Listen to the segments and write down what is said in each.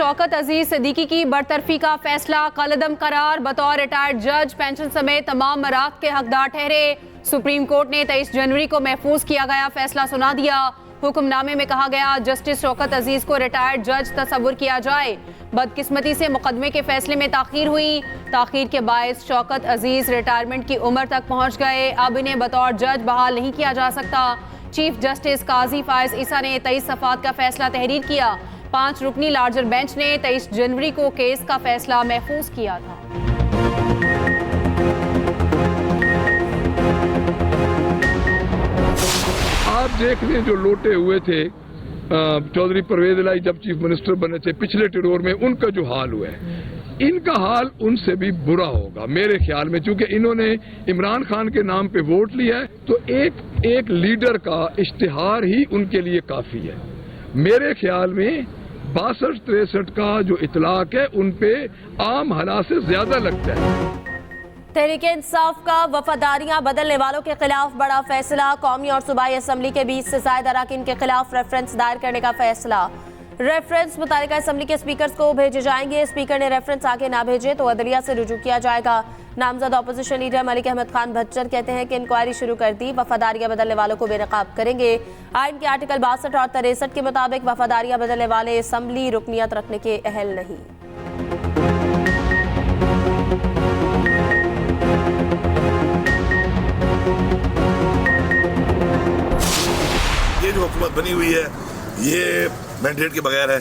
शौकत अजीज सिद्दीकी की बरतरफी का फैसला कलअदम करार। बतौर रिटायर्ड जज पेंशन समेत तमाम मराकत के हकदार ठहरे। सुप्रीम कोर्ट ने 23 जनवरी को महफूज किया गया फैसला सुना दिया। हुक्मनामे में कहा गया, जस्टिस शौकत अजीज को रिटायर्ड जज तस्वुर किया जाए। बदकिस्मती से मुकदमे के फैसले में ताखीर हुई। ताखीर के बायस शौकत अजीज रिटायरमेंट की उम्र तक पहुंच गए। अब इन्हें बतौर जज बहाल नहीं किया जा सकता। चीफ जस्टिस काजी फायज ईसा ने 23 सफ़ात का फैसला तहरीर किया। 5 रुकनी लार्जर बेंच ने 23 जनवरी को केस का फैसला महफूज किया था। आप देख लें, जो लोटे हुए थे चौधरी परवेज इलाही जब चीफ मिनिस्टर बने थे पिछले टेरोर में, उनका जो हाल हुआ है, इनका हाल उनसे भी बुरा होगा मेरे ख्याल में, क्योंकि इन्होंने इमरान खान के नाम पे वोट लिया है। तो एक लीडर का इश्तिहार ही उनके लिए काफी है। मेरे ख्याल में 62-63 का जो इतलाक है उन पे आम हालात से ज्यादा लगता है। तहरीक इंसाफ का वफादारियां बदलने वालों के खिलाफ बड़ा फैसला। कौमी और सूबाई असम्बली के 20 से ज्यादा अरकान के खिलाफ रेफरेंस दायर करने का फैसला। रेफरेंस मुतालिका असम्बली के स्पीकर्स को भेजे जाएंगे। स्पीकर ने रेफरेंस आगे ना भेजे तो अदलिया से रुजू किया जाएगा। नामजद अपोजिशन लीडर मलिक अहमद खान भच्चर कहते हैं कि इंक्वायरी शुरू कर दी, वफादारियां बदलने वालों को बेनकाब करेंगे। आइन के आर्टिकल 62 और 63 के मुताबिक वफादारियां बदलने वाले असम्बली रुकनियत रखने के अहल नहीं। ये जो हुकूमत बनी हुई है ये मैंडेट के बगैर है।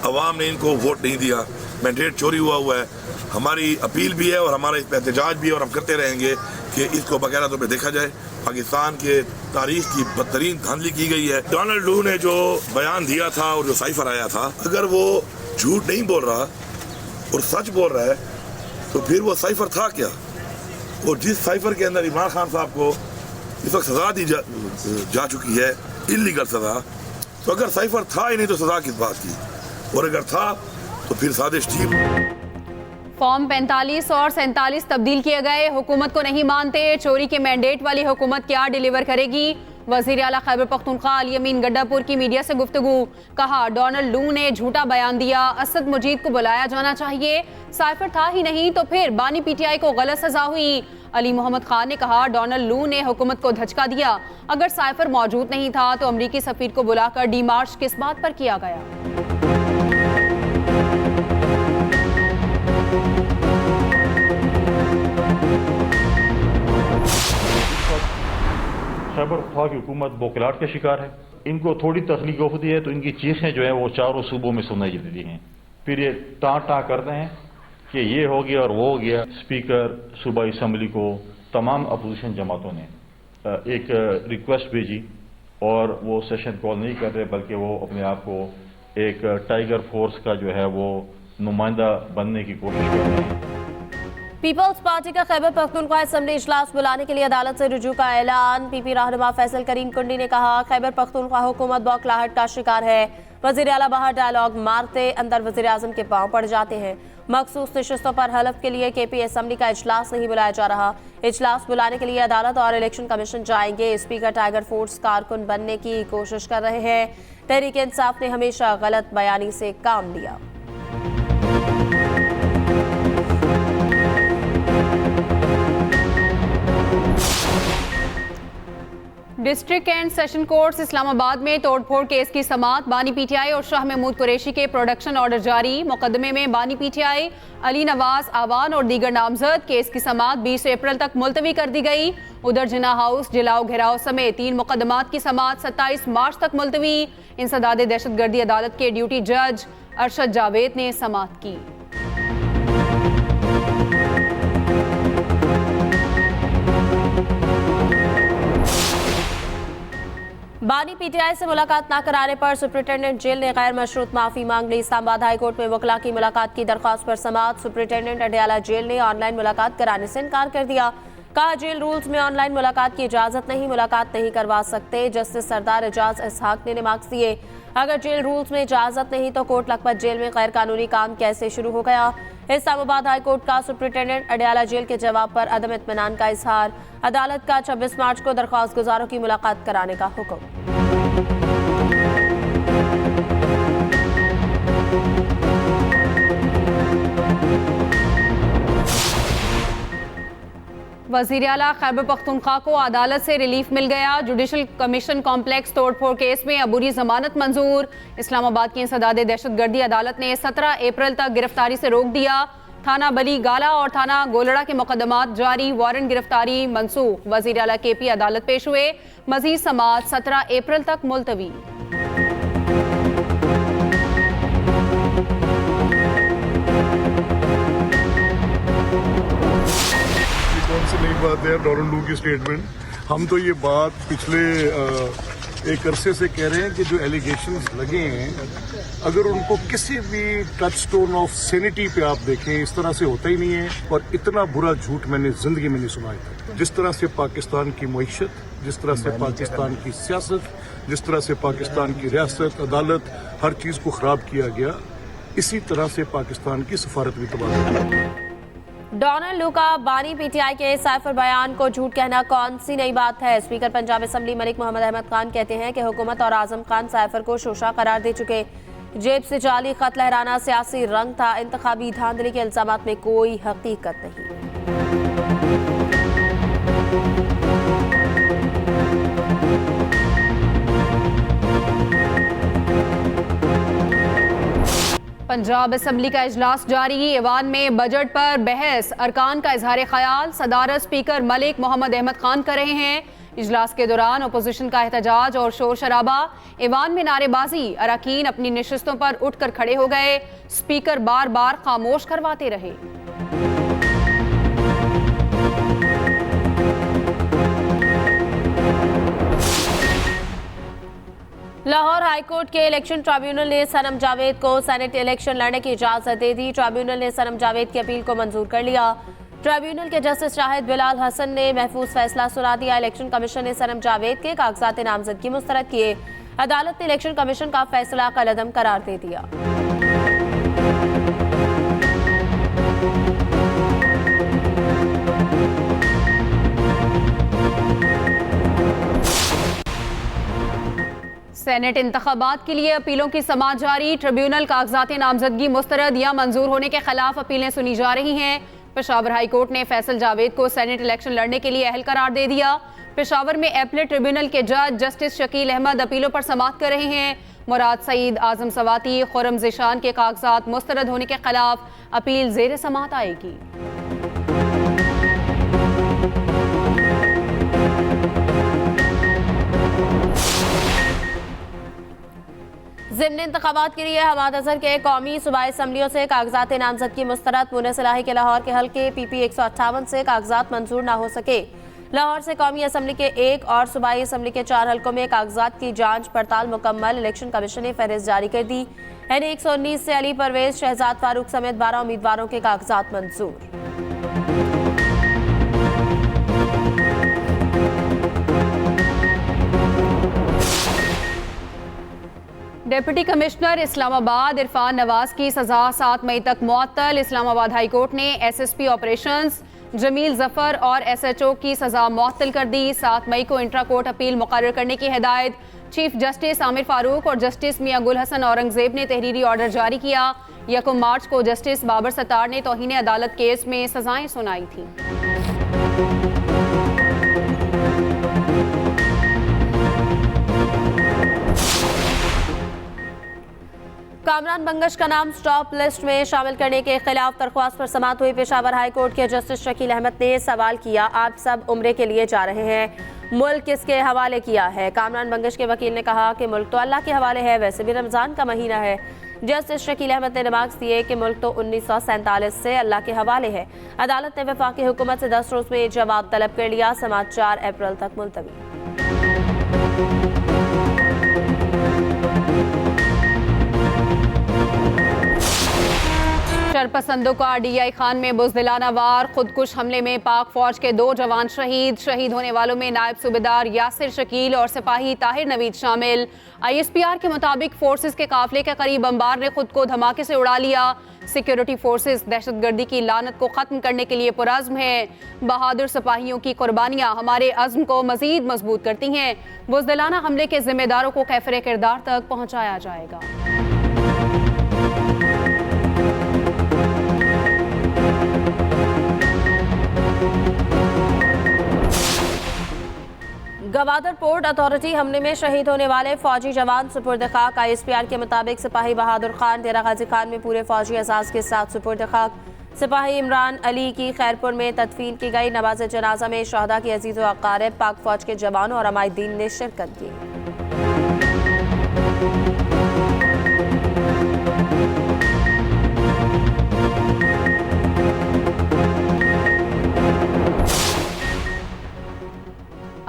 अवाम ने इनको वोट नहीं दिया, मैंडेट चोरी हुआ है। हमारी अपील भी है और हमारा इस पर एहतजाज भी है और हम करते रहेंगे कि इसको बकायदा तौर पर देखा जाए। पाकिस्तान के तारीख की बदतरीन धांधली की गई है। डोनाल्ड लू ने जो बयान दिया था और जो साइफर आया था, अगर वो झूठ नहीं बोल रहा और सच बोल रहा है तो फिर वो साइफर था क्या? और जिस साइफर के अंदर इमरान खान साहब को इस वक्त सजा दी जा चुकी है, इल्लीगल सजा, तो अगर साइफर था ही नहीं तो सजा किस बात की? और अगर था तो फिर साजिश थी। फॉर्म 45 और 47 तब्दील किए गए। हुकूमत को नहीं मानते। चोरी के मैंडेट वाली हुकूमत क्या डिलीवर करेगी? वजीर आला खैबर पख्तूनख्वा अली अमीन गड्डापुर की मीडिया से गुफ्तगू। कहा, डोनाल्ड लू ने झूठा बयान दिया, असद मुजीद को बुलाया जाना चाहिए। साइफर था ही नहीं तो फिर बानी पीटीआई को गलत सजा हुई। अली मोहम्मद खान ने कहा, डोनाल्ड लू ने हुकूमत को धचका दिया। अगर साइफर मौजूद नहीं था तो अमरीकी सफीर को बुलाकर डीमार्च किस बात पर किया गया? खैबर पख्तूनख्वा की हुकूमत बोखलाहट का शिकार है। इनको थोड़ी तस्लीक होती है तो इनकी चीखें जो है वो चारों सूबों में सुनाई देती हैं। फिर ये टाँ करते हैं कि ये हो गया और वो हो गया। स्पीकर सूबाई असम्बली को तमाम अपोजिशन जमातों ने एक रिक्वेस्ट भेजी और वो सेशन कॉल नहीं कर रहे, बल्कि वो अपने आप को एक टाइगर फोर्स का जो है वो नुमाइंदा बनने की कोशिश कर रहे हैं। पीपल्स पार्टी का खैबर पख्तूनख्वा असम्बली इजलास बुलाने के लिए अदालत से रुजू का ऐलान। पीपी रहनुमा फैसल करीम कुंडी ने कहा, खैबर पख्तूनख्वा हुकूमत बौखलाहट का शिकार है। वजीर आला बाहर डायलॉग मारते अंदर वजीर आजम के पांव पड़ जाते हैं। मखसूस नशिस्तों पर हलफ के लिए केपी असम्बली का इजलास नहीं बुलाया जा रहा। इजलास बुलाने के लिए अदालत और इलेक्शन कमीशन जाएंगे। स्पीकर टाइगर फोर्स कारकुन बनने की कोशिश कर रहे हैं। तहरीक इंसाफ ने हमेशा गलत बयानी से काम लिया। District and session courts Islamabad में तोड़फोड़ केस की समाअत। बानी पीटीआई और शाह महमूद कुरैशी के प्रोडक्शन ऑर्डर जारी। मुकदमे में बानी पीटीआई, अली नवाज आवान और दीगर नामजद। केस की समाअत 20 अप्रैल तक मुलतवी कर दी गई। उधर जिना हाउस जलाओ घेराव समेत 3 मुकदमात की समाअत 27 मार्च तक मुलतवी। इंसदाद दहशतगर्दी अदालत के ड्यूटी जज अरशद जावेद ने समाअत की। बानी पीटीआई से मुलाकात न कराने पर सुप्रिंटेंडेंट जेल ने गैर मशरूत माफी मांग ली। इस्लामाबाद हाई कोर्ट में वकला की मुलाकात की दरख्वास्त पर समाअत। सुप्रिंटेंडेंट अडयाला जेल ने ऑनलाइन मुलाकात कराने से इनकार कर दिया। कहा, जेल रूल्स में ऑनलाइन मुलाकात की इजाजत नहीं, मुलाकात नहीं करवा सकते। जस्टिस सरदार एजाज इसहाक ने मार्क्स दिए। अगर जेल रूल्स में इजाजत नहीं तो कोट लखपत जेल में गैर कानूनी काम कैसे शुरू हो गया? इस्लामाबाद हाई कोर्ट का सुप्रिंटेंडेंट अडयाला जेल के जवाब पर अदम इत्मीनान का इजहार। अदालत का 26 मार्च को दरख्वास्त गुजारों की मुलाकात कराने का हुक्म। वज़ीर आला खैबर पख्तूनख्वा को अदालत से रिलीफ मिल गया। जुडिशल कमीशन कॉम्प्लेक्स तोड़फोड़ केस में अबूरी जमानत मंजूर। इस्लामाबाद की इंसदादे दहशतगर्दी अदालत ने 17 अप्रैल तक गिरफ्तारी से रोक दिया। थाना बली गाला और थाना गोलड़ा के मुकदमात जारी, वारंट गिरफ्तारी मनसूख। वज़ीर आला KP अदालत पेश हुए। मजीद समाअत 17 अप्रैल तक मुलतवी। कौन सी नई बात है डॉरन लू की स्टेटमेंट? हम तो ये बात पिछले एक अरसे से कह रहे हैं कि जो एलिगेशंस लगे हैं, अगर उनको किसी भी टच स्टोन ऑफ सैनिटी पे आप देखें, इस तरह से होता ही नहीं है। और इतना बुरा झूठ मैंने जिंदगी में नहीं सुना था। जिस तरह से पाकिस्तान की मईशत, जिस तरह से पाकिस्तान की सियासत, जिस तरह से पाकिस्तान की रियासत, अदालत, हर चीज को खराब किया गया, इसी तरह से पाकिस्तान की सफारत भी तबाह हुई। डॉनल्ड लू का बानी PTI के साइफर बयान को झूठ कहना कौन सी नई बात है? स्पीकर पंजाब असेंबली मलिक मोहम्मद अहमद खान कहते हैं कि हुकूमत और आजम खान साइफर को शोशा करार दे चुके। जेब से जाली खत लहराना सियासी रंग था। इंतखाबी धांधली के इल्जामात में कोई हकीकत नहीं। पंजाब असेंबली का इजलास जारी। ऐवान में बजट पर बहस, अरकान का इजहार ख्याल। सदारत स्पीकर मलिक मोहम्मद अहमद खान कर रहे हैं। इजलास के दौरान अपोजिशन का एहतजाज और शोर शराबा, ऐवान में नारेबाजी। अरकान अपनी नशिस्तों पर उठकर खड़े हो गए। स्पीकर बार बार खामोश करवाते रहे। लाहौर हाईकोर्ट के इलेक्शन ट्रिब्यूनल ने सनम जावेद को सेनेट इलेक्शन लड़ने की इजाजत दे दी। ट्रिब्यूनल ने सनम जावेद की अपील को मंजूर कर लिया। ट्रिब्यूनल के जस्टिस शाहिद बिलाल हसन ने महफूज फैसला सुना दिया। इलेक्शन कमीशन ने सनम जावेद के कागजात नामजदगी मुस्तरद किए। अदालत ने इलेक्शन कमीशन का फैसला कलअदम करार दे दिया। सेनेट इंतखाबात के लिए अपीलों की समाअत जारी। ट्रिब्यूनल कागजात नामजदगी मुस्तरद या मंजूर होने के खिलाफ अपीलें सुनी जा रही हैं। पेशावर हाई कोर्ट ने फैसल जावेद को सेनेट इलेक्शन लड़ने के लिए अहल करार दे दिया। पेशावर में एपलेट ट्रिब्यूनल के जज जस्टिस शकील अहमद अपीलों पर समाअत कर रहे हैं। मुराद सईद, आजम सवाती, खुरम ज़िशान के कागजात मुस्तरद होने के खिलाफ अपील ज़ेर समाअत आएगी। ज़िमनी इंतखाबात के लिए हमाद अजहर के कौमी सूबाई असम्बलियों से कागजात नामजदगी मुस्तरद। मुने सलाही के लाहौर के हल्के PP 158 से कागजात मंजूर ना हो सके। लाहौर से कौमी असम्बली के 1 और सूबाई असम्बली के 4 हल्कों में कागजात की जांच पड़ताल मुकम्मल। इलेक्शन कमीशन ने फहरिस्त जारी कर दी। NA 119 से अली परवेज, शहजाद फारूक समेत 12 उम्मीदवारों के कागजात मंजूर। डिप्टी कमिश्नर इस्लामाबाद इरफान नवाज की सजा 7 मई तक मुअत्तल। इस्लामाबाद हाई कोर्ट ने SSP ऑपरेशंस जमील जफर और SHO की सजा मुअत्तल कर दी। 7 मई को इंट्रा कोर्ट अपील मुकर्रर करने की हिदायत चीफ जस्टिस आमिर फारूक और जस्टिस मियां गुल हसन औरंगजेब ने तहरीरी ऑर्डर जारी किया। 1 मार्च को जस्टिस बाबर सत्तार ने तौहीन अदालत केस में सजाएं सुनाई थी। कामरान बंगश का नाम स्टॉप लिस्ट में शामिल करने के खिलाफ दरख्वास्त पर समाअत हुई। पेशावर हाई कोर्ट के जस्टिस शकील अहमद ने सवाल किया, आप सब उम्रे के लिए जा रहे हैं, मुल्क किसके हवाले किया है? कामरान बंगश के वकील ने कहा कि मुल्क तो अल्लाह के हवाले है, वैसे भी रमज़ान का महीना है। जस्टिस शकील अहमद ने रिमार्क्स दिए कि मुल्क तो 1947 से अल्लाह के हवाले है। अदालत ने वफाकी हुकूमत से 10 रोज में जवाब तलब कर लिया। समाअत 4 अप्रैल तक मुलतवी। शरपसंदों का DI खान में बुज़दिलाना वार। खुदकुश हमले में पाक फौज के 2 जवान शहीद। शहीद होने वालों में नायब सूबेदार यासिर शकील और सिपाही ताहिर नवीद शामिल। ISPR के मुताबिक फोर्सेस के काफिले के करीब बमबार ने खुद को धमाके से उड़ा लिया। सिक्योरिटी फोर्सेस दहशतगर्दी की लानत को खत्म करने के लिए पुरअज़्म हैं। बहादुर सिपाहियों की कुर्बानियां हमारे अज़्म को मजीद मजबूत करती हैं। बुज़दिलाना हमले के जिम्मेदारों को कैफरे किरदार तक पहुंचाया जाएगा। गवादर पोर्ट अथॉरिटी हमले में शहीद होने वाले फौजी जवान सुपुर्द खाक। ISPR के मुताबिक सिपाही बहादुर खान डेरा गाजी खान में पूरे फौजी एजाज के साथ सुपुर्द खाक। सिपाही इमरान अली की खैरपुर में तदफीन की गई। नमाज जनाजा में शहदा की अजीज व अकारिब, पाक फौज के जवानों और अमायदीन ने शिरकत की।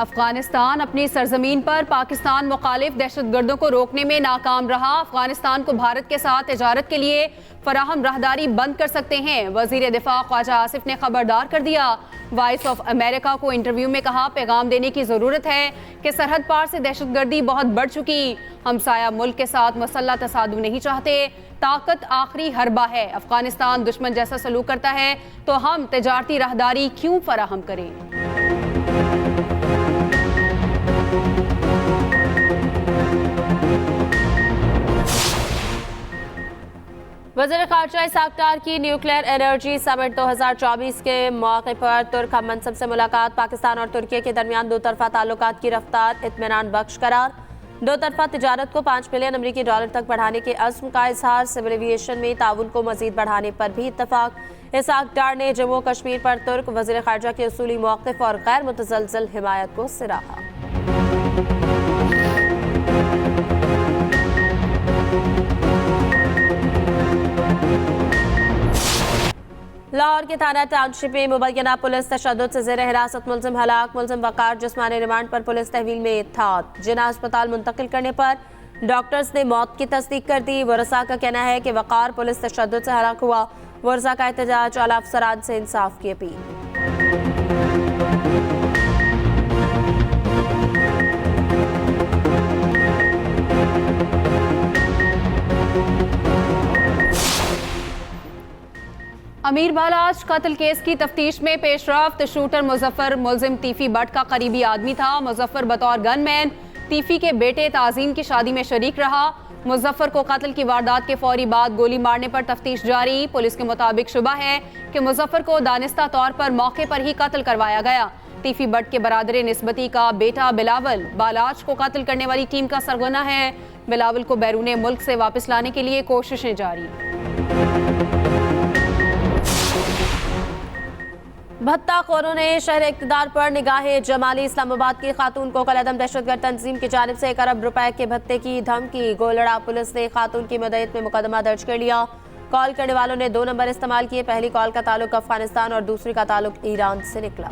अफगानिस्तान अपनी सरजमीन पर पाकिस्तान मुखालिफ दहशतगर्दों को रोकने में नाकाम रहा। अफगानिस्तान को भारत के साथ तिजारत के लिए फराहम राहदारी बंद कर सकते हैं। वजीर दिफा ख्वाजा आसिफ ने खबरदार कर दिया। वॉइस ऑफ अमेरिका को इंटरव्यू में कहा, पैगाम देने की जरूरत है कि सरहद पार से दहशतगर्दी बहुत बढ़ चुकी। हमसाया मुल्क के साथ मसल्ला तसादुम नहीं चाहते। ताकत आखिरी हरबा है। अफगानिस्तान दुश्मन जैसा सलूक करता है तो हम तिजारती राहदारी क्यों फराहम करें। वज़ीर ख़ारजा इसाक डार की न्यूक्लियर एनर्जी समिट 2024 के मौके पर तुर्क हम मनसब से मुलाकात। पाकिस्तान और तुर्की के दरमियान दो तरफा ताल्लुकात की रफ्तार इत्मीनान बख्श करार। दो तरफा तिजारत को $5 बिलियन अमरीकी डॉलर तक बढ़ाने के अज़्म का इजहार। सिविल एविएशन में ताउन को मजीद बढ़ाने पर भी इत्तफाक। इसाक डार ने जम्मू कश्मीर पर तुर्क वज़ीर ख़ारजा के उसूली मौक़िफ़ और गैर मुतज़लज़ल हिमायत को सराहा। लाहौर के थाना टाउनशिप में मुबैना पुलिस तशद्दुद से ज़ेर हिरासत मुलजिम हलाक। मुलजिम वकार जिस्मानी रिमांड पर पुलिस तहवील में था। जिना अस्पताल मुंतकिल करने पर डॉक्टर्स ने मौत की तस्दीक कर दी। वरसा का कहना है कि वकार पुलिस तशद्दुद से हलाक हुआ। वरसा का एहतजाज आला अफसरान से इंसाफ की अपील। अमीर बालाज कत्ल केस की तफ्तीश में पेशरफ्त। शूटर मुजफ्फर मुलजिम तीफी बट का करीबी आदमी था। मुजफ्फर बतौर गनमैन तीफी के बेटे ताजीम की शादी में शरीक रहा। मुजफ्फर को कत्ल की वारदात के फौरी बाद गोली मारने पर तफ्तीश जारी। पुलिस के मुताबिक शुबा है कि मुजफ्फर को दानिस्ता तौर पर मौके पर ही कत्ल करवाया गया। तीफी बट के बरादर निस्बती का बेटा बिलावल बालाज को कत्ल करने वाली टीम का सरगना है। बिलावल को बैरून मुल्क से वापस लाने के लिए कोशिशें जारी। भत्ता खोरों ने शहर इक़्तिदार पर निगाहे जमाली। इस्लामाबाद की खातून को कलअदम दहशतगर्द तंजीम की जानिब से 1 अरब रुपए के भत्ते की धमकी। गोलड़ा पुलिस ने खातून की मदद में मुकदमा दर्ज कर लिया। कॉल करने वालों ने 2 नंबर इस्तेमाल किए। पहली कॉल का ताल्लुक अफगानिस्तान और दूसरी का ताल्लुक ईरान से निकला।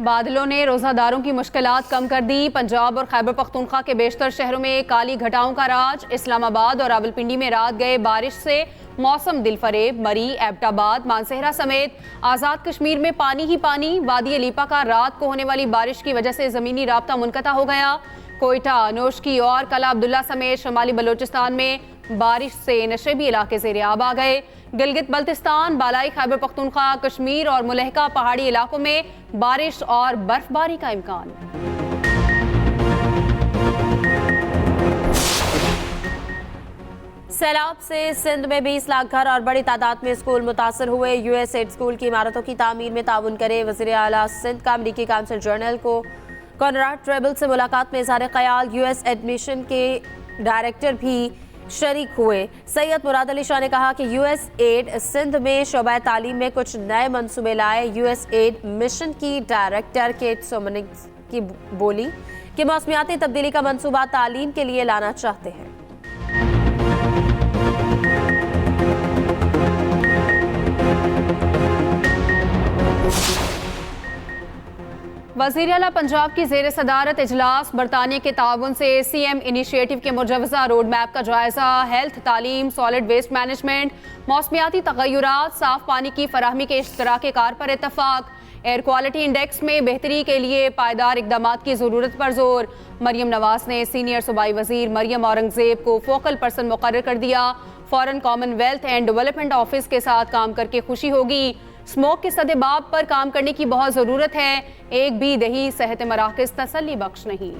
बादलों ने रोजादारों की मुश्किलात कम कर दी। पंजाब और खैबर पख्तूनख्वा के बेशतर शहरों में काली घटाओं का राज। इस्लामाबाद और रावलपिंडी में रात गए बारिश से मौसम दिलफरेब। मरी, एबटाबाद, मानसेहरा समेत आज़ाद कश्मीर में पानी ही पानी। वादी अलीपा का रात को होने वाली बारिश की वजह से ज़मीनी राब्ता मुनक़ता हो गया। कोयटा, नोशकी और कला अब्दुल्ला समेत शमाली बलोचिस्तान में बारिश से नशेबी इलाके ज़ेरे आब आ गए। गिलगित बल्तिस्तान, बालाई खैबर पख्तूनख्वा, कश्मीर और मुलहका पहाड़ी इलाकों में बारिश और बर्फबारी का इम्कान। सैलाब से सिंध में 20 लाख घर और बड़ी तादाद में स्कूल मुतासर हुए। USAID स्कूल की इमारतों की तामीर में ताउन करे। वज़ीर आला सिंध का अमरीकी काउंसिल जनरल को कॉनराड ट्रेबल से मुलाकात में इज़हार ख्याल। US एडमिशन के डायरेक्टर भी शरीक हुए। सैयद मुराद अली शाह ने कहा कि USAID सिंध में शोबा तालीम में कुछ नए मंसूबे लाए। USAID मिशन की डायरेक्टर केट सोमनिक्स की बोली कि मौसमियाती तब्दीली का मंसूबा तालीम के लिए लाना चाहते हैं। वज़ीर आला पंजाब की ज़ेर सदारत इजलास। बरतानिया के ताउन से CM इनिशिएटिव के मुजवज़ा रोड मैप का जायजा। हेल्थ, तालीम, सॉलिड वेस्ट मैनेजमेंट, मौसमियाती तग़य्युरात, साफ पानी की फराहमी के इश्तराक कार पर इत्तफाक। एयर क्वालिटी इंडेक्स में बेहतरी के लिए पायदार इक़दामात की ज़रूरत पर जोर। मरियम नवाज ने सीनियर सूबाई वज़ीर मरियम औरंगज़ेब को फोकल पर्सन मुक़र्रर कर दिया। फ़ौरन कॉमनवेल्थ एंड डेवलपमेंट ऑफिस के साथ काम करके खुशी होगी। स्मोक के सदेबाब पर काम करने की बहुत ज़रूरत है। एक भी दही सेहत मराकज़ तसल्ली बख्श नहीं।